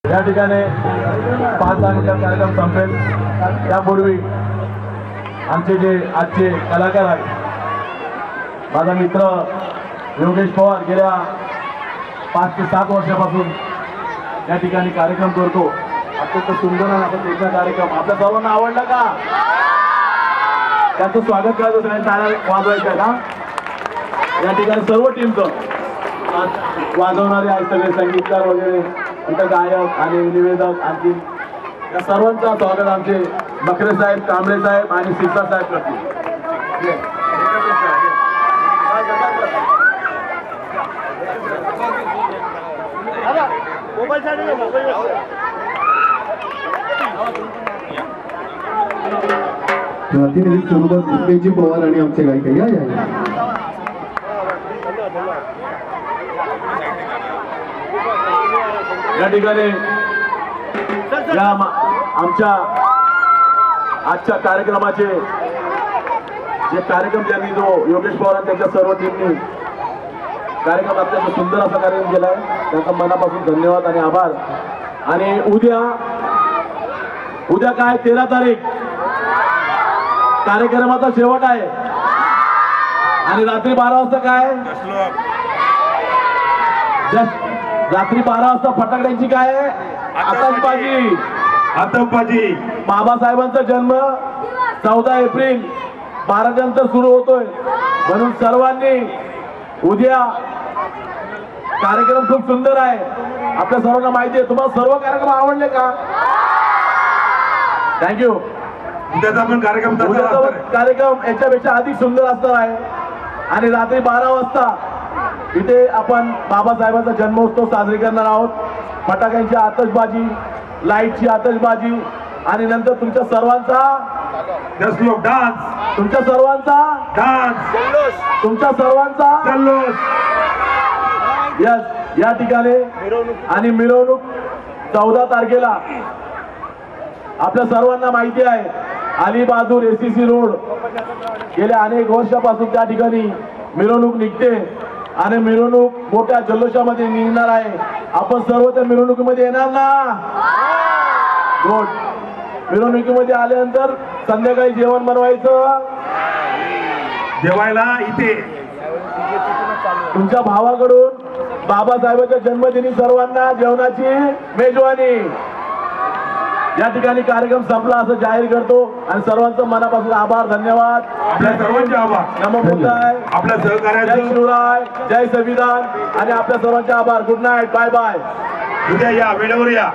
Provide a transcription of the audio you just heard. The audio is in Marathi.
या ठिकाणी 5 तारखेचा कार्यक्रम संपेल त्यापूर्वी आमचे जे आजचे कलाकार आहेत, माझा मित्र योगेश पवार गेल्या 5 ते 7 वर्षापासून या ठिकाणी कार्यक्रम करतो. अत्यंत सुंदर आणि असा त्यांचा कार्यक्रम आपल्या सर्वांना आवडला का? त्याचं स्वागत करायचं, सगळ्यांनी टाळ्या वाजवायच्या का? या ठिकाणी सर्व टीमचं वाजवणारे आहेत, सगळे संगीतकार वगैरे, नंतर गायक आणि निवेदक, आणखी या सर्वांचं स्वागत आमचे बकरे साहेब, कांबळे साहेब आणि सिरसा साहेब करतील. प्रातिनिधिक स्वरूपात कृष्णेजी पवार आणि आमचे गायक या या ठिकाणी या आमच्या आजच्या कार्यक्रमाचे जे कार्यक्रम त्यांनी जो योगेश पवार आणि त्यांच्या सर्व टीमनी कार्यक्रम अत्यंत सुंदर असा कार्यक्रम केलाय, त्यांचा मनापासून धन्यवाद आणि आभार. आणि उद्या काय 13 तारीख कार्यक्रमाचा शेवट आहे आणि रात्री 12 वाजता काय, रात्री 12 वाजता फटाकड्यांची काय आतषबाजी. बाबासाहेबांचा जन्म 14 एप्रिल 12 नंतर सुरू होतोय, म्हणून सर्वांनी उद्या कार्यक्रम खूप सुंदर आहे. आपल्या सर्वांना माहिती आहे. तुम्हाला सर्व कार्यक्रम आवडले का? थँक्यू. उद्याचा पण कार्यक्रम याच्यापेक्षा अधिक सुंदर असणार आहे. आणि रात्री 12 वाजता इथे आपण बाबासाहेबांचा जन्मोत्सव साजरी करणार आहोत. फटाक्यांची आतषबाजी, लाईटची आतषबाजी आणि नंतर तुमच्या सर्वांचा डान्स, तुमच्या सर्वांचा डान्स, तुमच्या सर्वांचा जल्लोष. या ठिकाणी आणि मिरवणूक 14 तारखेला आपल्या सर्वांना माहिती आहे, अलीबहादूर एसीसी रोड गेल्या अनेक वर्षापासून त्या ठिकाणी मिरवणूक निघते आणि मिरवणूक मोठ्या जल्लोषामध्ये निघणार आहे. आपण सर्व त्या मिरवणुकीमध्ये येणार ना? गुड. मिरवणुकीमध्ये आल्यानंतर संध्याकाळी जेवण बनवायचं, जेवायला इथे तुमच्या भावाकडून बाबासाहेबांच्या जन्मदिनी सर्वांना जेवणाची मेजवानी. या ठिकाणी कार्यक्रम संपला असं जाहीर करतो आणि सर्वांचं मनापासून आभार, धन्यवाद. आपल्या सर्वांचे आभार. नमो बुद्धाय, आपल्या जय सहकार्याचे शिवराय, जय संविधान आणि आपल्या सर्वांचे आभार. Good night, bye bye. उद्या या, वेळेवर या.